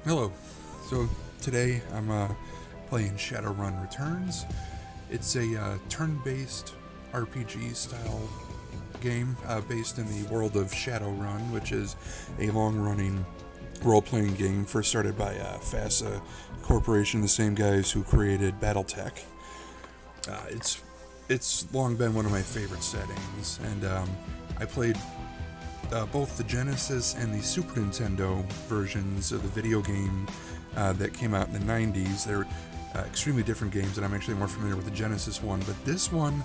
Hello. So today I'm playing Shadowrun Returns. It's a turn-based RPG style game based in the world of Shadowrun, which is a long-running role-playing game first started by FASA Corporation, the same guys who created BattleTech. It's long been one of my favorite settings, and I played both the Genesis and the Super Nintendo versions of the video game that came out in the 90s. They're extremely different games, and I'm actually more familiar with the Genesis one, but this one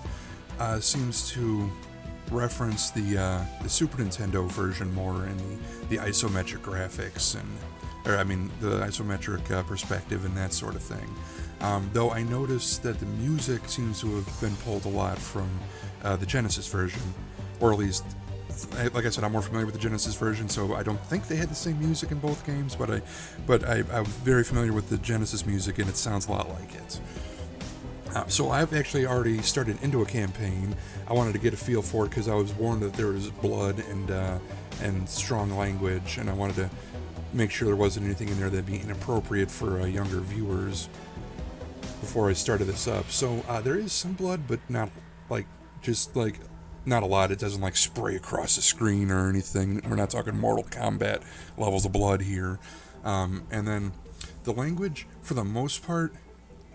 seems to reference the Super Nintendo version more in the isometric graphics the isometric perspective and that sort of thing. Though I noticed that the music seems to have been pulled a lot from the Genesis version, or at least, like I said, I'm more familiar with the Genesis version, so I don't think they had the same music in both games, but I'm very familiar with the Genesis music, and it sounds a lot like it. So I've actually already started into a campaign. I wanted to get a feel for it because I was warned that there was blood and strong language, and I wanted to make sure there wasn't anything in there that'd be inappropriate for younger viewers before I started this up. So there is some blood, but not not a lot. It doesn't spray across the screen or anything. We're not talking Mortal Kombat levels of blood here. And then the language, for the most part,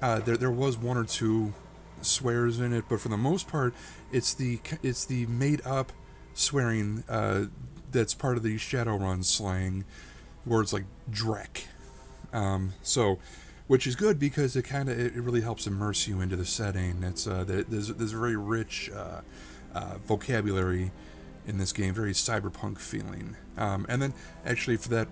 there was one or two swears in it, but for the most part, it's the made up swearing that's part of the Shadowrun slang. Words like Drek. Which is good because it really helps immerse you into the setting. There's a very rich vocabulary in this game, very cyberpunk feeling. And then actually for that,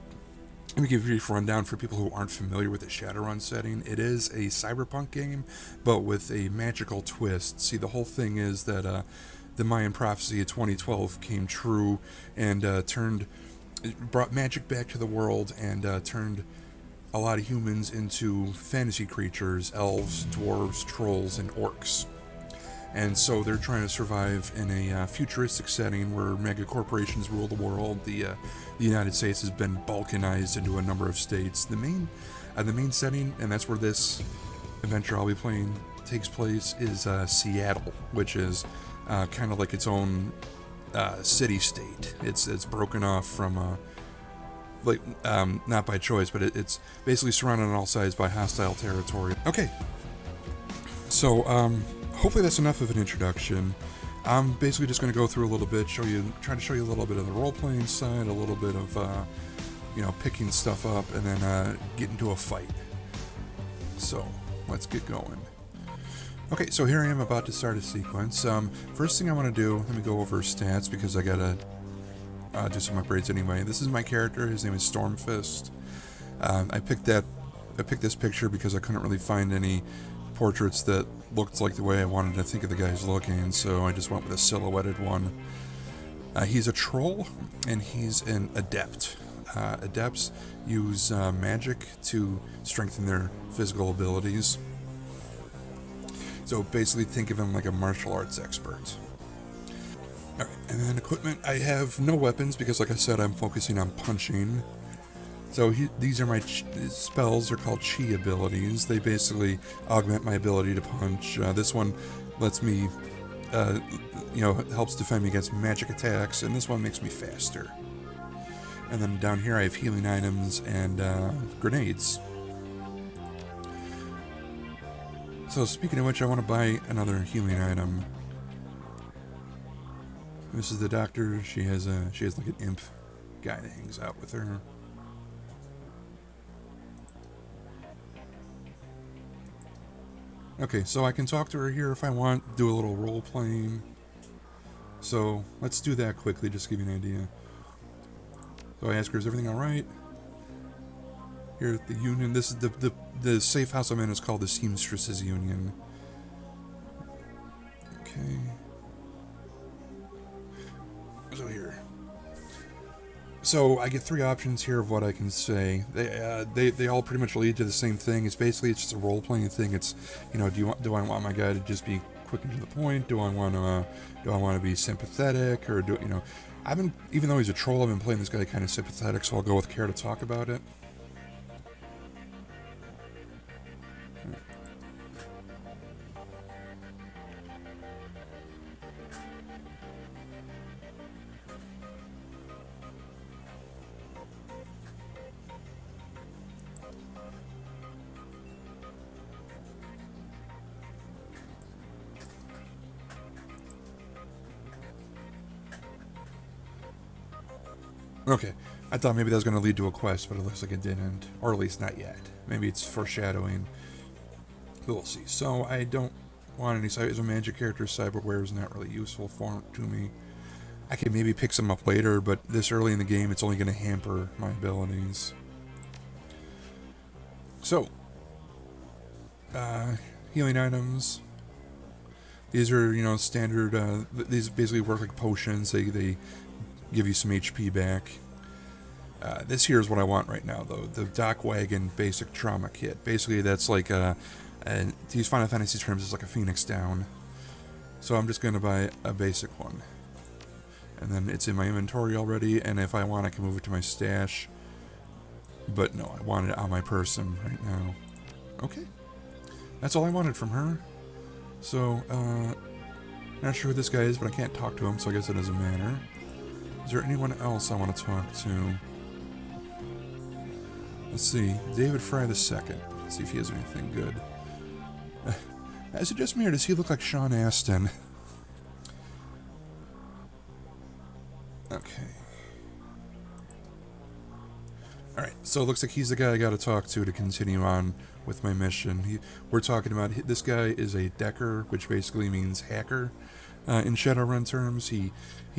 let me give you a brief rundown for people who aren't familiar with the Shadowrun setting. It is a cyberpunk game, but with a magical twist. See, the whole thing is that the Mayan prophecy of 2012 came true and brought magic back to the world and turned a lot of humans into fantasy creatures, elves, dwarves, trolls, and orcs. And so they're trying to survive in a futuristic setting where mega corporations rule the world. The United States has been balkanized into a number of states. The main setting, and that's where this adventure I'll be playing takes place, is Seattle, which is kind of like its own city-state. It's broken off from not by choice, but it's basically surrounded on all sides by hostile territory. Okay, so hopefully that's enough of an introduction. I'm basically just going to go through a little bit, try to show you a little bit of the role-playing side, a little bit of picking stuff up, and then get into a fight. So let's get going. Okay, so here I am about to start a sequence. First thing I want to do, let me go over stats because I gotta do some upgrades anyway. This is my character. His name is Stormfist. I picked this picture because I couldn't really find any portraits that looked like the way I wanted to think of the guys looking, so I just went with a silhouetted one. He's a troll, and he's an adept. Adepts use magic to strengthen their physical abilities. So basically think of him like a martial arts expert. Alright, and then equipment. I have no weapons because, like I said, I'm focusing on punching. So these are my spells. They're called chi abilities. They basically augment my ability to punch. This one lets me, helps defend me against magic attacks, and this one makes me faster. And then down here I have healing items and grenades. So speaking of which, I want to buy another healing item. This is the doctor. She has like an imp guy that hangs out with her. Okay, so I can talk to her here if I want, do a little role playing. So let's do that quickly, just to give you an idea. So I ask her, is everything alright? Here at the union, this is the safe house I'm in is called the Seamstresses Union. Okay. So here. So I get three options here of what I can say. They all pretty much lead to the same thing. It's just a role playing thing. It's do I want my guy to just be quick and to the point? Do I want to be sympathetic, or even though he's a troll, I've been playing this guy kind of sympathetic, so I'll go with care to talk about it. Okay, I thought maybe that was going to lead to a quest, but it looks like it didn't. Or at least not yet. Maybe it's foreshadowing. But we'll see. So I don't want any as a magic character. Cyberware is not really useful to me. I could maybe pick some up later, but this early in the game, it's only going to hamper my abilities. So, healing items. These are, standard. These basically work like potions. They give you some HP back. This here is what I want right now, though. The Dock Wagon Basic Trauma Kit. Basically, that's like to use Final Fantasy terms, it's like a Phoenix Down. So I'm just going to buy a basic one. And then it's in my inventory already, and if I want, I can move it to my stash. But no, I want it on my person right now. Okay. That's all I wanted from her. So, not sure who this guy is, but I can't talk to him, so I guess it doesn't matter. Is there anyone else I want to talk to? Let's see. David Fry II. Let's see if he has anything good. Is it just me, or does he look like Sean Astin? Okay. Alright, so it looks like he's the guy I gotta talk to continue on with my mission. We're talking about, this guy is a decker, which basically means hacker. In Shadowrun terms, he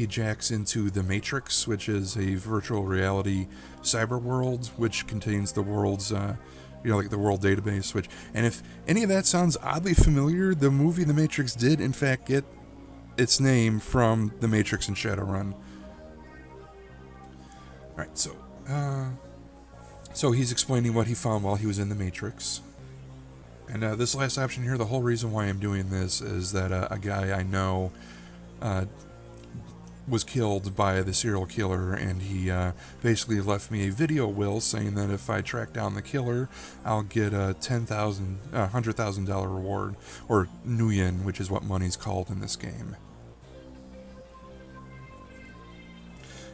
jacks into the Matrix, which is a virtual reality cyber world, which contains the world's, like the world database. And if any of that sounds oddly familiar, the movie The Matrix did, in fact, get its name from the Matrix in Shadowrun. Alright, so he's explaining what he found while he was in the Matrix. And this last option here, the whole reason why I'm doing this is that a guy I know was killed by the serial killer, and he basically left me a video will saying that if I track down the killer, I'll get a $100,000 reward, or nuyen, which is what money's called in this game.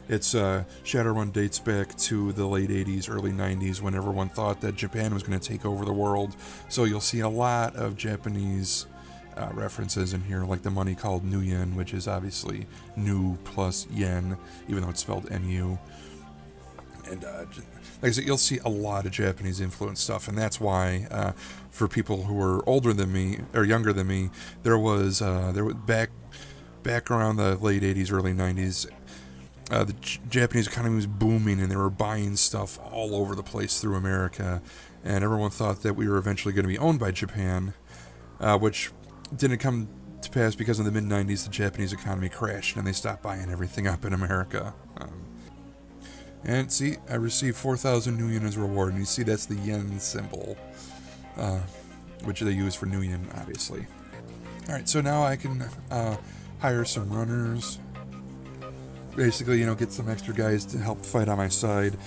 It's Shadowrun dates back to the late 80s, early 90s, when everyone thought that Japan was going to take over the world. So you'll see a lot of Japanese references in here, like the money called nuyen, which is obviously nu plus yen, even though it's spelled nu. And like I said, you'll see a lot of Japanese influence stuff, and that's why, for people who are older than me or younger than me, there was back around the late 80s, early 90s. The Japanese economy was booming, and they were buying stuff all over the place through America, and everyone thought that we were eventually going to be owned by Japan, which didn't come to pass because in the mid-90s the Japanese economy crashed, and they stopped buying everything up in America. And see, I received 4,000 nuyen as reward, and you see that's the yen symbol, which they use for nuyen, obviously. Alright, so now I can hire some runners. Basically, get some extra guys to help fight on my side.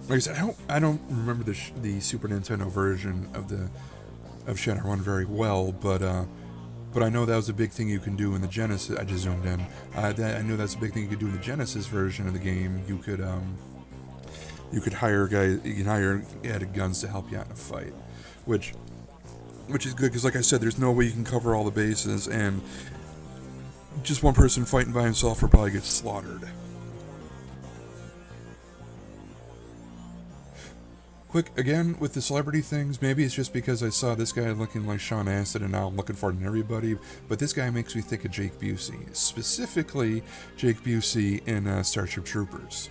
Like I said, I don't remember the Super Nintendo version of Shadowrun very well, but I know that was a big thing you can do in the Genesis. I just zoomed in. I know that's a big thing you could do in the Genesis version of the game. You could hire guys. You can hire added guns to help you out in a fight, which is good because, like I said, there's no way you can cover all the bases, and just one person fighting by himself will probably get slaughtered. Quick, again, with the celebrity things, maybe it's just because I saw this guy looking like Sean Astin, and now I'm looking for it in everybody, but this guy makes me think of Jake Busey. Specifically, Jake Busey in Starship Troopers.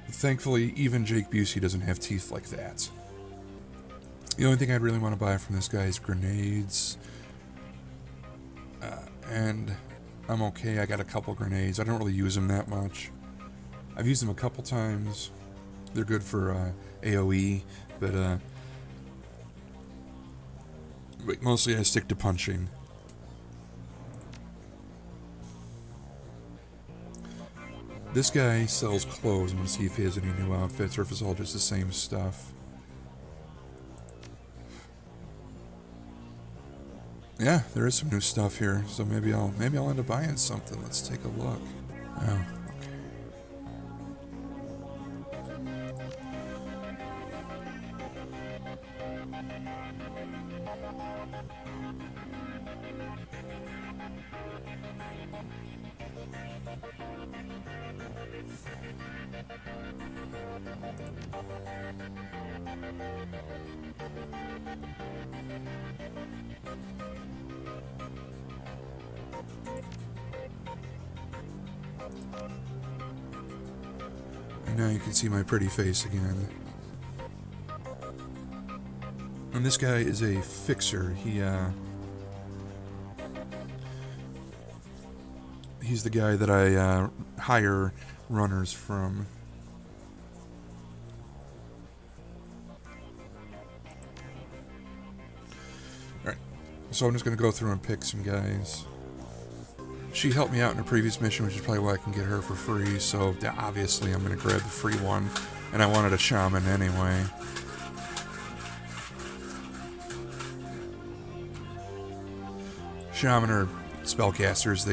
Thankfully, even Jake Busey doesn't have teeth like that. The only thing I'd really want to buy from this guy is grenades. And I'm okay, I got a couple grenades. I don't really use them that much. I've used them a couple times. They're good for AoE, but mostly I stick to punching. This guy sells clothes. I'm going to see if he has any new outfits or if it's all just the same stuff. Yeah, there is some new stuff here, so maybe I'll end up buying something. Let's take a look. Oh, okay. And now you can see my pretty face again. And this guy is a fixer. He's the guy that I hire runners from. Alright, so I'm just going to go through and pick some guys. She helped me out in a previous mission, which is probably why I can get her for free, so yeah, obviously I'm going to grab the free one. And I wanted a shaman anyway. Shaman are spellcasters.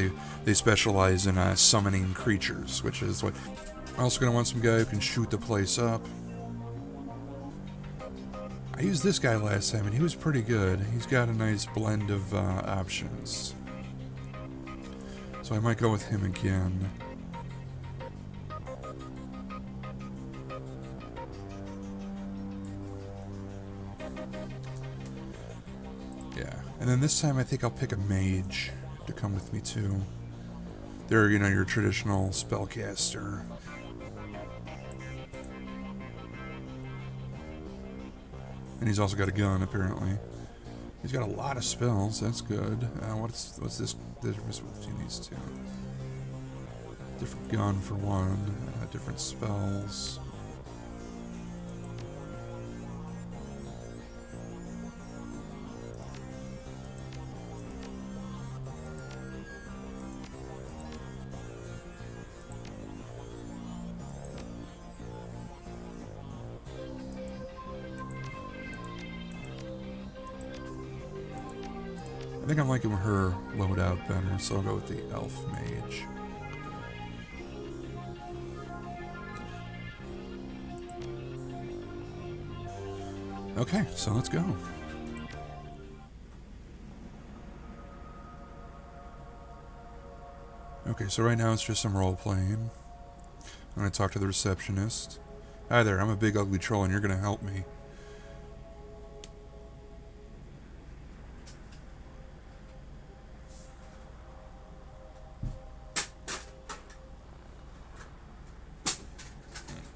They specialize in summoning creatures, which is what... I'm also going to want some guy who can shoot the place up. I used this guy last time, and he was pretty good. He's got a nice blend of options. So I might go with him again. Yeah, and then this time I think I'll pick a mage to come with me too. They're, you know, your traditional spellcaster. And he's also got a gun, apparently. He's got a lot of spells. That's good. What's this difference between these two? Different gun for one. Different spells. I think I'm liking her loadout better, so I'll go with the elf mage. Okay, so let's go. Okay, so right now it's just some role-playing. I'm going to talk to the receptionist. Hi there, I'm a big ugly troll and you're going to help me.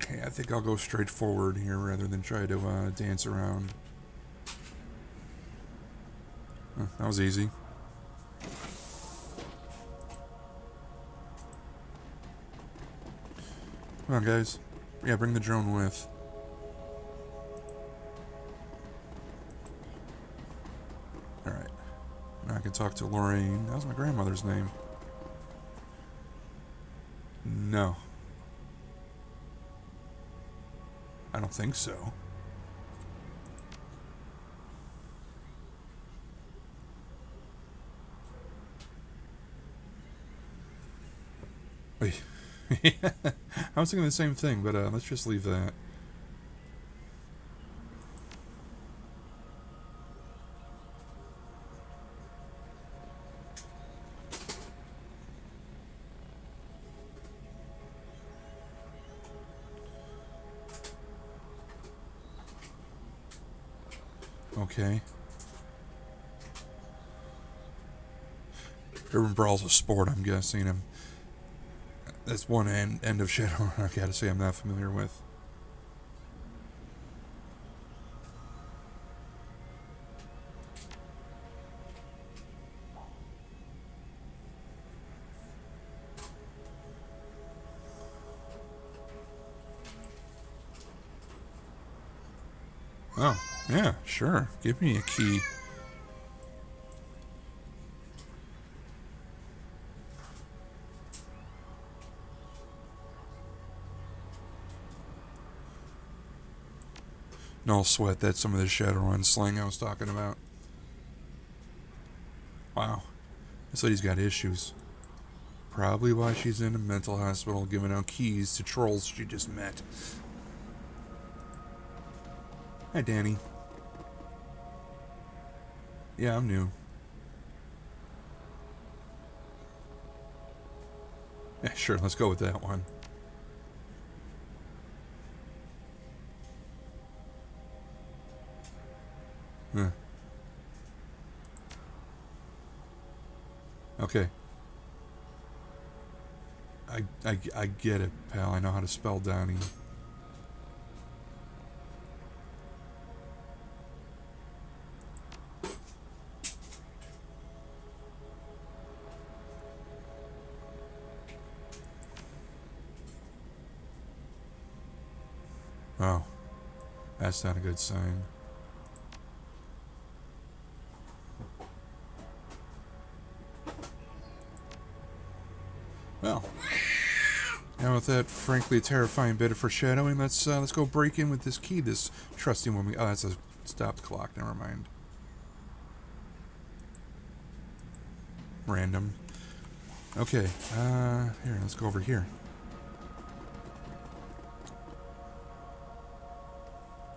Okay, I think I'll go straight forward here rather than try to dance around. That was easy. Come on, guys. Yeah, bring the drone with. Alright. Now I can talk to Lorraine. That was my grandmother's name. No. I don't think so. Wait. I was thinking the same thing, but let's just leave that. Okay. Urban Brawl's a sport, I'm guessing. That's one end of Shadowrun I gotta say I'm not familiar with. Oh, yeah, sure. Give me a key. No sweat, that's some of the Shadowrun slang I was talking about. Wow. This lady's got issues. Probably why she's in a mental hospital giving out keys to trolls she just met. Hi, Danny. Yeah, I'm new. Yeah, sure, let's go with that one. Huh. Okay. I get it, pal. I know how to spell Donnie. Oh, that's not a good sign. Well, and with that frankly terrifying bit of foreshadowing, let's go break in with this key, this trusty one. Oh, that's a stopped clock. Never mind. Random. Okay. Here, let's go over here.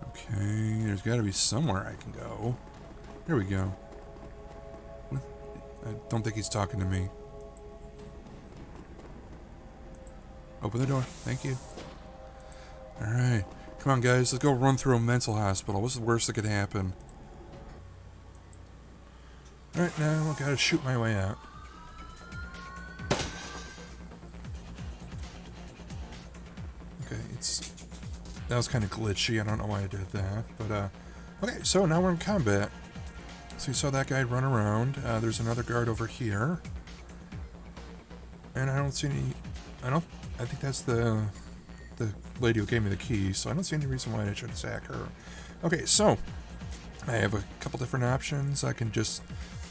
Okay, there's got to be somewhere I can go. Here we go. What? I don't think he's talking to me. Open the door. Thank you. Alright. Come on, guys. Let's go run through a mental hospital. What's the worst that could happen? Alright, now I gotta shoot my way out. Okay, that was kind of glitchy. I don't know why I did that. But, okay, so now we're in combat. So you saw that guy run around. There's another guard over here. And I don't see any... I think that's the lady who gave me the key, so I don't see any reason why I should attack her. Okay, so I have a couple different options. I can just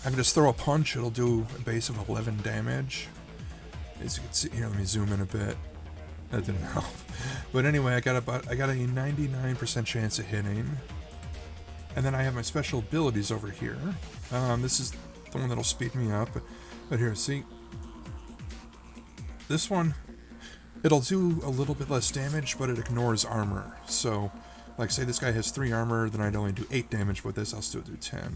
throw a punch. It'll do a base of 11 damage. As you can see here, let me zoom in a bit. That didn't help. But anyway, I got a 99% chance of hitting. And then I have my special abilities over here. This is the one that'll speed me up. But here, see? This one, it'll do a little bit less damage, but it ignores armor. So, like, say this guy has 3 armor, then I'd only do 8 damage. With this, I'll still do 10.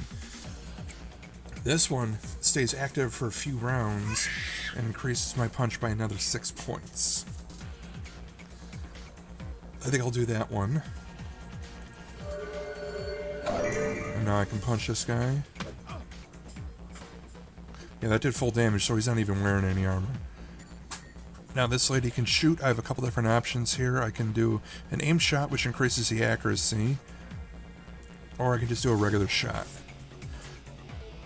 This one stays active for a few rounds and increases my punch by another 6 points. I think I'll do that one. And now I can punch this guy. Yeah, that did full damage, so he's not even wearing any armor. Now this lady can shoot. I have a couple different options here. I can do an aim shot, which increases the accuracy. Or I can just do a regular shot.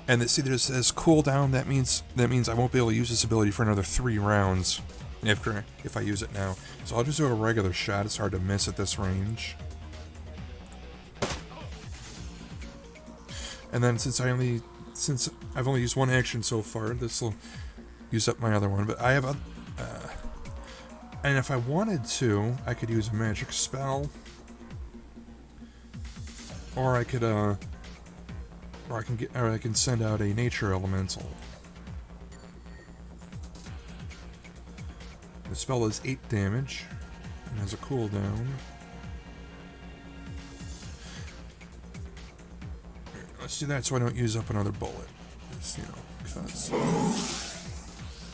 And see, there's this cooldown. That means I won't be able to use this ability for another 3 rounds if I use it now. So I'll just do a regular shot. It's hard to miss at this range. And then since I've only used one action so far, this will use up my other one. But I have a and if I wanted to, I could use a magic spell, or I can send out a nature elemental. The spell is 8 damage and has a cooldown. Let's do that so I don't use up another bullet. Just, because.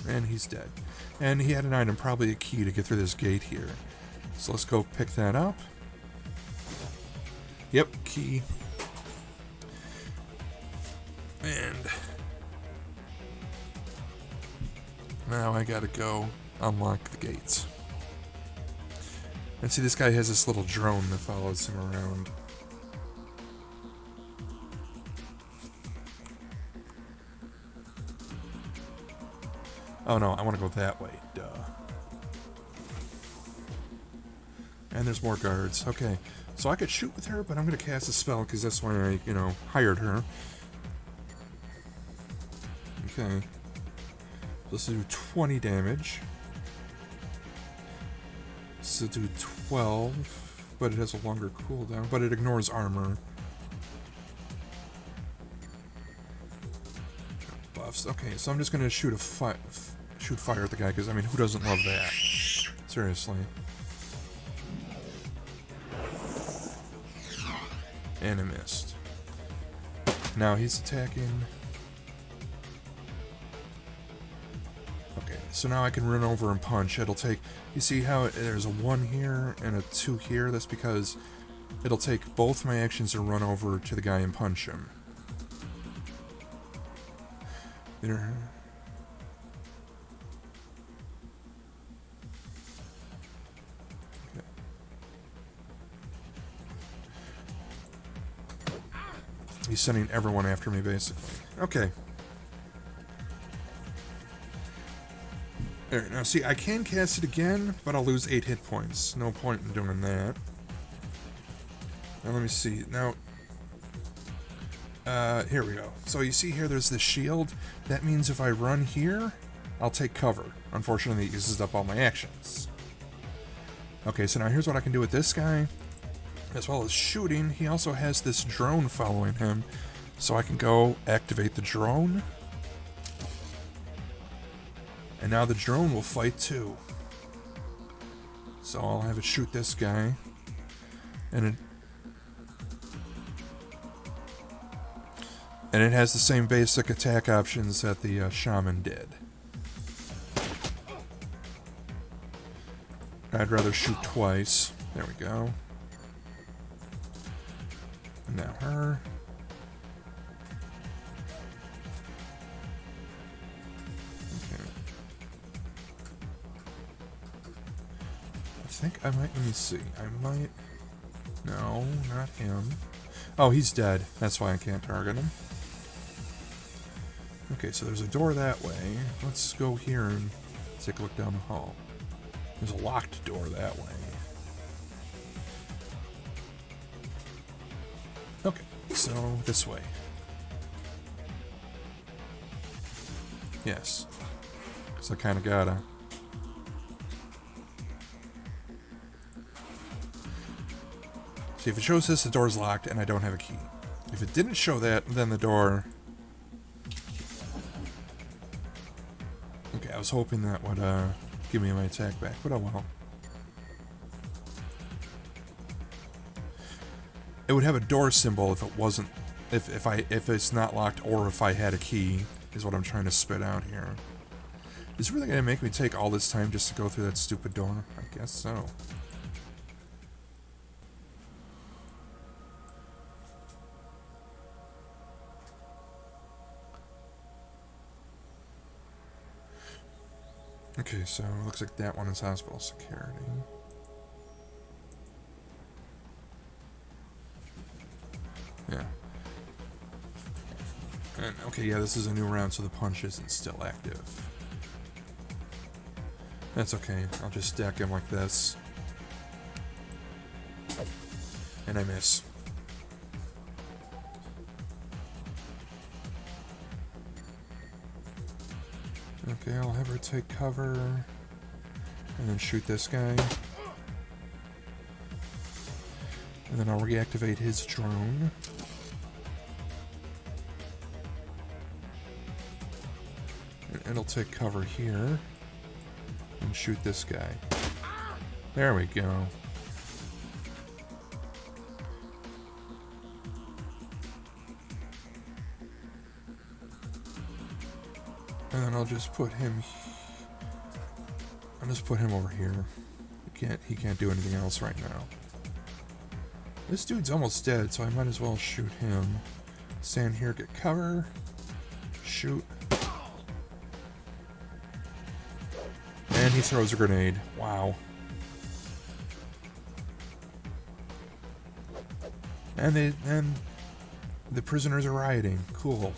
And he's dead. And he had an item, probably a key, to get through this gate here. So let's go pick that up. Yep, key. And now I gotta go unlock the gates. And see, this guy has this little drone that follows him around. Oh no, I want to go that way. Duh. And there's more guards. Okay, so I could shoot with her, but I'm going to cast a spell because that's why I, hired her. Okay. This will do 20 damage. This will do 12, but it has a longer cooldown, but it ignores armor. Buffs. Okay, so I'm just going to shoot fire at the guy, because, I mean, who doesn't love that? Seriously. And I missed. Now he's attacking. Okay, so now I can run over and punch. It'll take... You see how there's a 1 here and a 2 here? That's because it'll take both my actions to run over to the guy and punch him. There. Okay. He's sending everyone after me, basically. Okay. There, now see, I can cast it again, but I'll lose 8 hit points. No point in doing that. Now let me see. Now, here we go. So you see here, there's this shield. That means if I run here, I'll take cover. Unfortunately, it uses up all my actions. Okay, so now here's what I can do with this guy. As well as shooting, he also has this drone following him. So I can go activate the drone. And now the drone will fight too. So I'll have it shoot this guy. And it has the same basic attack options that the shaman did. I'd rather shoot twice. There we go. And now her. Okay. I think I might, let me see. I might, no, not him. Oh, he's dead. That's why I can't target him. Okay, so there's a door that way. Let's go here and take a look down the hall. There's a locked door that way. Okay, so this way. Yes. Because I kind of gotta. See, if it shows this, the door's locked and I don't have a key. If it didn't show that, then the door... Okay, I was hoping that would give me my attack back, but oh well. It would have a door symbol if it wasn't, if it's not locked, or if I had a key, is what I'm trying to spit out here. Is it really gonna make me take all this time just to go through that stupid door? I guess so. Okay, so it looks like that one is hospital security. Yeah. And, okay, yeah, this is a new round, so the punch isn't still active. That's okay. I'll just stack him like this. And I miss. Okay, I'll have her take cover. And then shoot this guy. And then I'll reactivate his drone. And it'll take cover here. And shoot this guy. There we go. And then I'll just put him... I'll just put him over here. He can't do anything else right now. This dude's almost dead, so I might as well shoot him. Stand here, get cover. Shoot. And he throws a grenade. Wow. And the prisoners are rioting. Cool.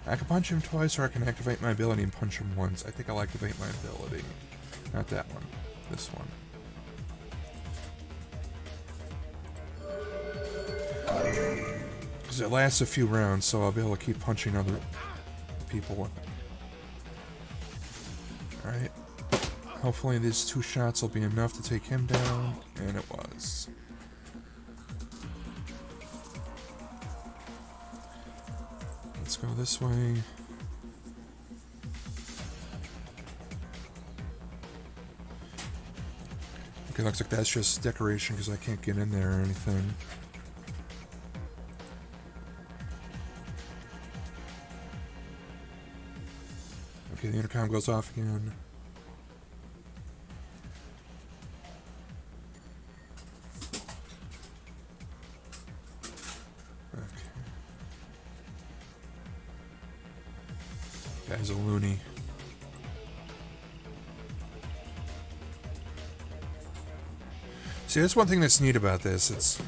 I can punch him twice, or I can activate my ability and punch him once. I think I'll activate my ability. Not that one. This one. Because it lasts a few rounds, so I'll be able to keep punching other people with it. Alright. Hopefully these 2 shots will be enough to take him down, and it was. Let's go this way. Okay, looks like that's just decoration because I can't get in there or anything. Okay, the intercom goes off again. Guy's a loony. See, that's one thing that's neat about this.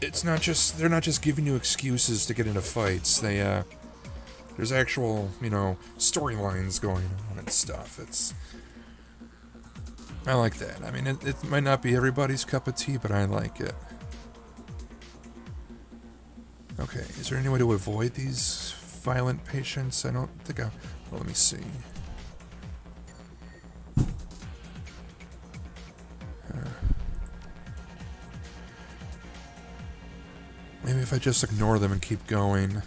It's not just, they're not just giving you excuses to get into fights. There's actual, storylines going on and stuff. I like that. I mean, it might not be everybody's cup of tea, but I like it. Okay, is there any way to avoid these violent patients? I don't think well, let me see. Maybe if I just ignore them and keep going.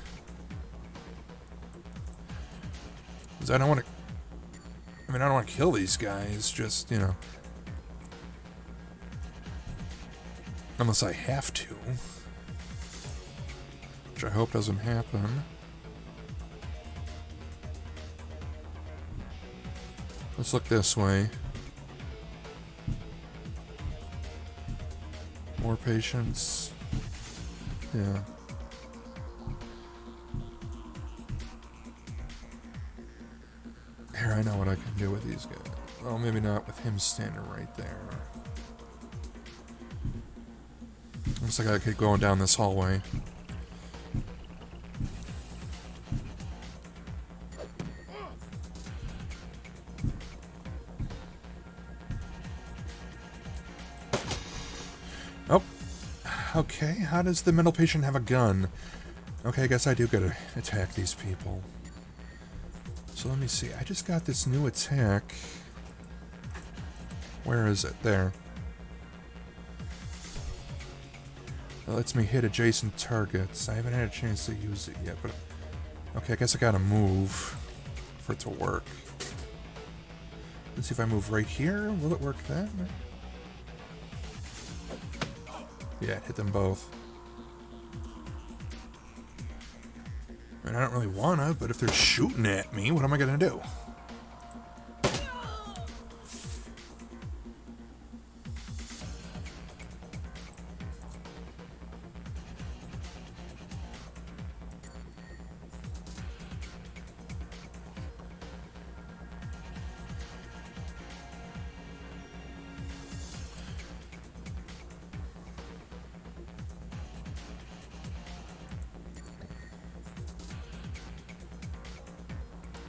Because I don't want to... I don't want to kill these guys, just, unless I have to. Which I hope doesn't happen. Let's look this way. More patients. Yeah. Here, I know what I can do with these guys. Well, maybe not with him standing right there. Looks like I could go down this hallway. Oh. Okay, how does the mental patient have a gun? Okay, I guess I do gotta attack these people. So let me see. I just got this new attack. Where is it? There. It lets me hit adjacent targets. I haven't had a chance to use it yet, but... Okay, I guess I gotta move for it to work. Let's see if I move right here. Will it work that way? Yeah, hit them both. I mean, I don't really wanna, but if they're shooting at me, what am I gonna do?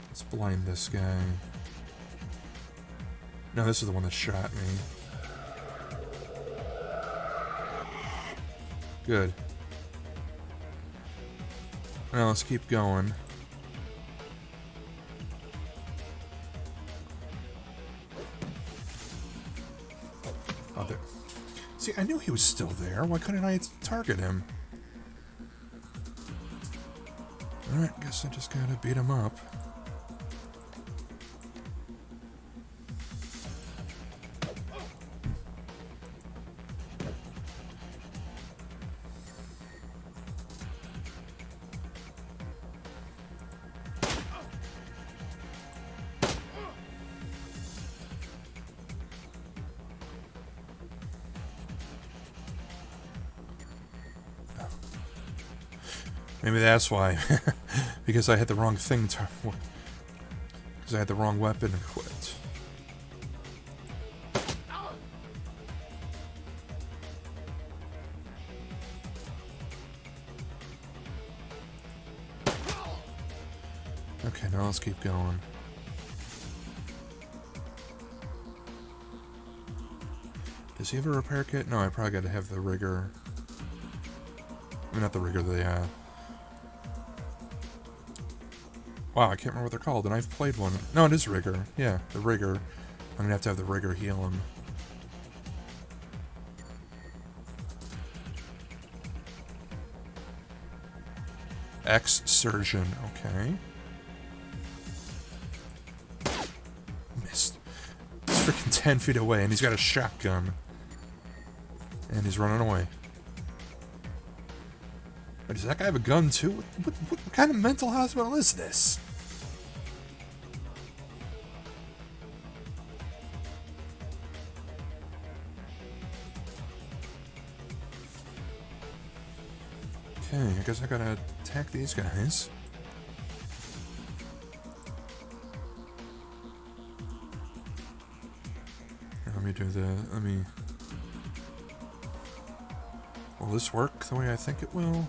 Let's blind this guy. No, this is the one that shot me. Good. Now let's keep going. Oh, there. See, I knew he was still there. Why couldn't I target him? Alright, guess I just gotta beat him up. Maybe that's why. Because I had the wrong thing to... Because I had the wrong weapon equipped. Okay, now let's keep going. Does he have a repair kit? No, I probably gotta have the rigger. I mean, not the rigger, the, Wow, I can't remember what they're called, and I've played one. No, it is rigger. Yeah, the rigger. I'm gonna have to have the rigger heal him. Ex-surgeon, okay. Missed. He's freaking 10 feet away, and he's got a shotgun. And he's running away. Wait, does that guy have a gun too? What kind of mental hospital is this? Okay, I guess I gotta attack these guys. let me do let me... Will this work the way I think it will?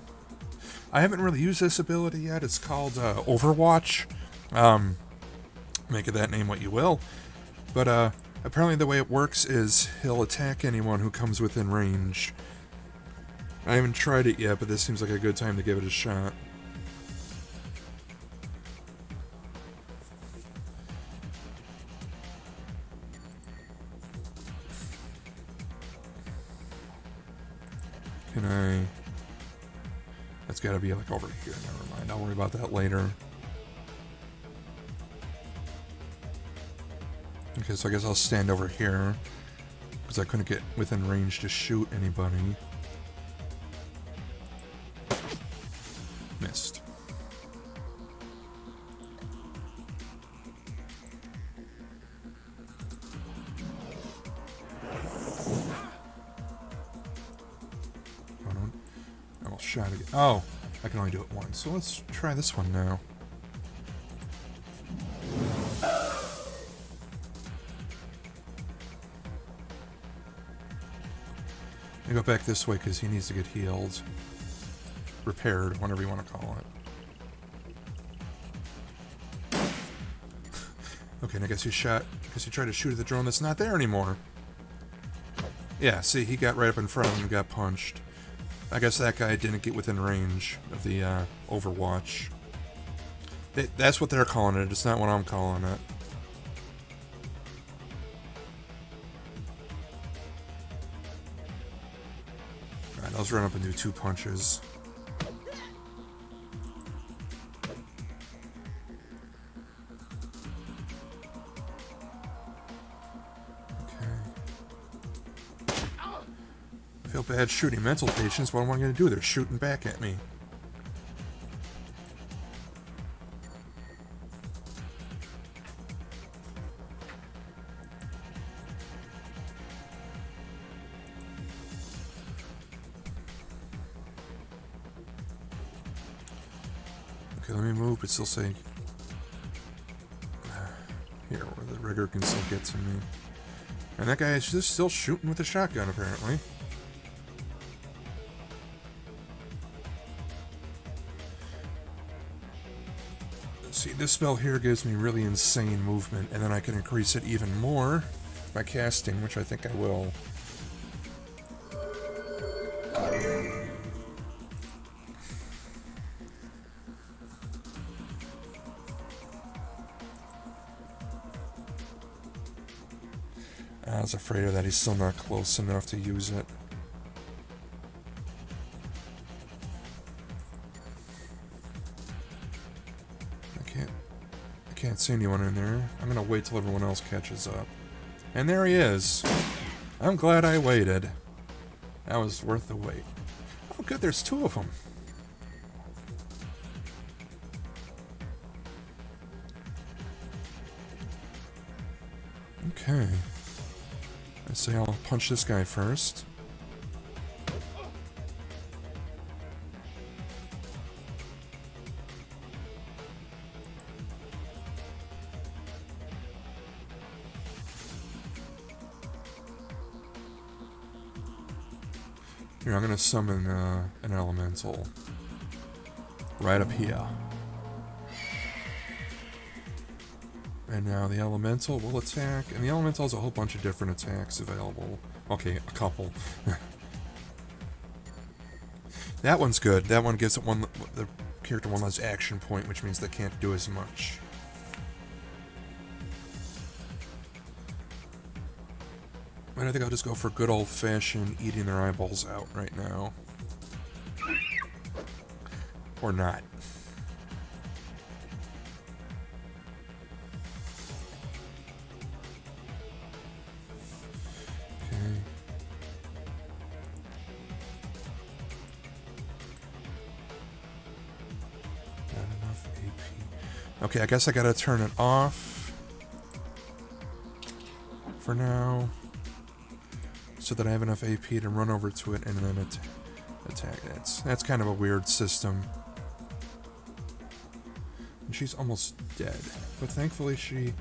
I haven't really used this ability yet. It's called Overwatch. Make of that name what you will. But apparently the way it works is he'll attack anyone who comes within range. I haven't tried it yet, but this seems like a good time to give it a shot. Can I... That's gotta be like over here. Never mind. I'll worry about that later. Okay, so I guess I'll stand over here. Because I couldn't get within range to shoot anybody. Missed. Shot again. Oh, I can only do it once. So let's try this one now. I go back this way because he needs to get healed. Repaired, whatever you want to call it. Okay, and I guess he shot because he tried to shoot at the drone that's not there anymore. Yeah, see, he got right up in front of him and got punched. I guess that guy didn't get within range of the Overwatch. That's what they're calling it. It's not what I'm calling it. Alright, let's run up and do 2 punches. I feel bad shooting mental patients. What am I going to do? They're shooting back at me. Okay, let me move, but still say... Here, where the rigger can still get to me. And that guy is just still shooting with a shotgun, apparently. See, this spell here gives me really insane movement, and then I can increase it even more by casting, which I think I will. I was afraid of that. He's still not close enough to use it. I can't see anyone in there. I'm gonna wait till everyone else catches up. And there he is. I'm glad I waited. That was worth the wait. Oh good, there's 2 of them. Okay. I say I'll punch this guy first. Here, I'm gonna summon an elemental right up here. And now the elemental will attack, and the elemental has a whole bunch of different attacks available. Okay, a couple. That one's good. That one gives it the character one less action point, which means they can't do as much. And I think I'll just go for good old-fashioned eating their eyeballs out right now. Or not. Okay. Not enough AP. Okay, I guess I gotta turn it off for now, so that I have enough AP to run over to it and then attack. That's kind of a weird system. And she's almost dead, but thankfully she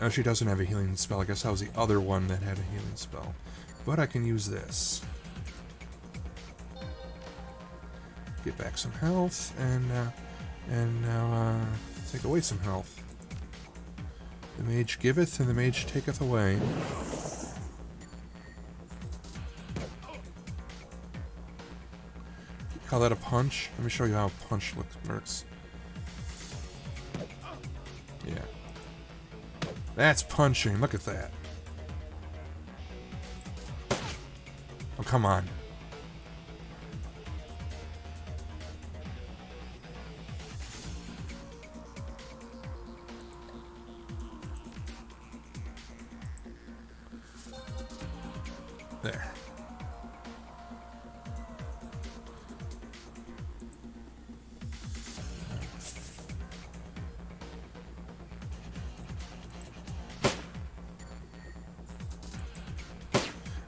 Oh, she doesn't have a healing spell. I guess that was the other one that had a healing spell. But I can use this. Get back some health, and now take away some health. The mage giveth, and the mage taketh away. Call that a punch? Let me show you how a punch works. Yeah. That's punching. Look at that. Oh, come on. There.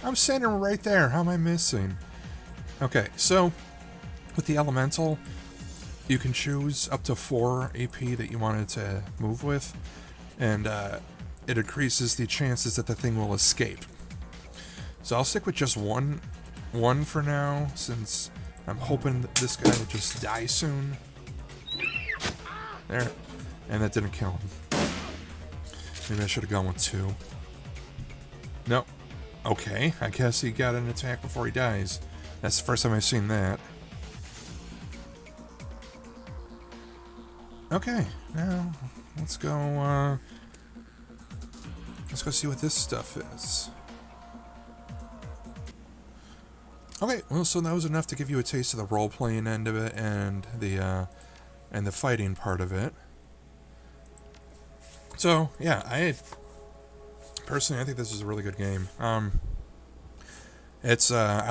I'm sending him right there. How am I missing? Okay, so with the elemental, you can choose up to 4 AP that you wanted to move with, and it increases the chances that the thing will escape. So I'll stick with just one for now, since I'm hoping that this guy will just die soon. There. And that didn't kill him. Maybe I should have gone with 2. Nope. Okay, I guess he got an attack before he dies. That's the first time I've seen that. Okay, now let's go see what this stuff is. Okay, well, so that was enough to give you a taste of the role-playing end of it and the fighting part of it. So, yeah, personally, I think this is a really good game. I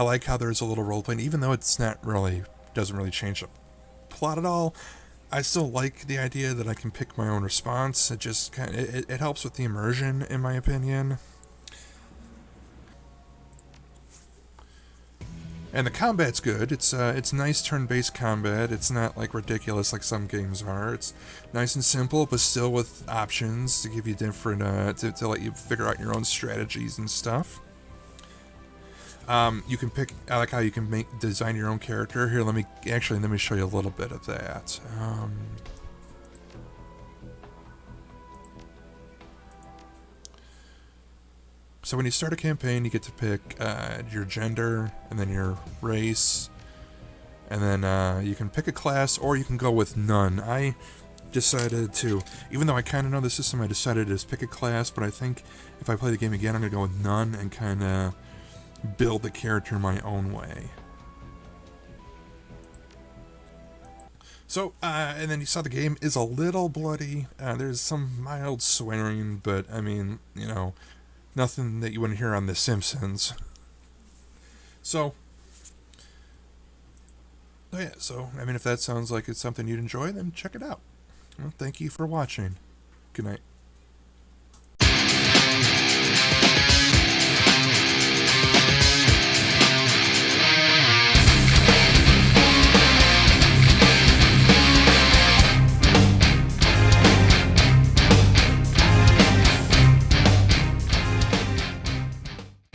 like how there's a little role-playing, even though it's not really, doesn't really change the plot at all. I still like the idea that I can pick my own response. It just kind of, it helps with the immersion, in my opinion. And the combat's good. It's nice turn-based combat. It's not like ridiculous like some games are. It's nice and simple, but still with options to give you different to let you figure out your own strategies and stuff. You can pick. I like how you can design your own character. Here, let me show you a little bit of that. So when you start a campaign, you get to pick your gender and then your race, and then you can pick a class, or you can go with none. I decided to, even though I kind of know the system, I decided to just pick a class, but I think if I play the game again, I'm going to go with none and kind of build the character my own way. So, and then you saw the game is a little bloody. There's some mild swearing, but I mean, you know, nothing that you wouldn't hear on The Simpsons. So, yeah, I mean, if that sounds like it's something you'd enjoy, then check it out. Well, thank you for watching. Good night.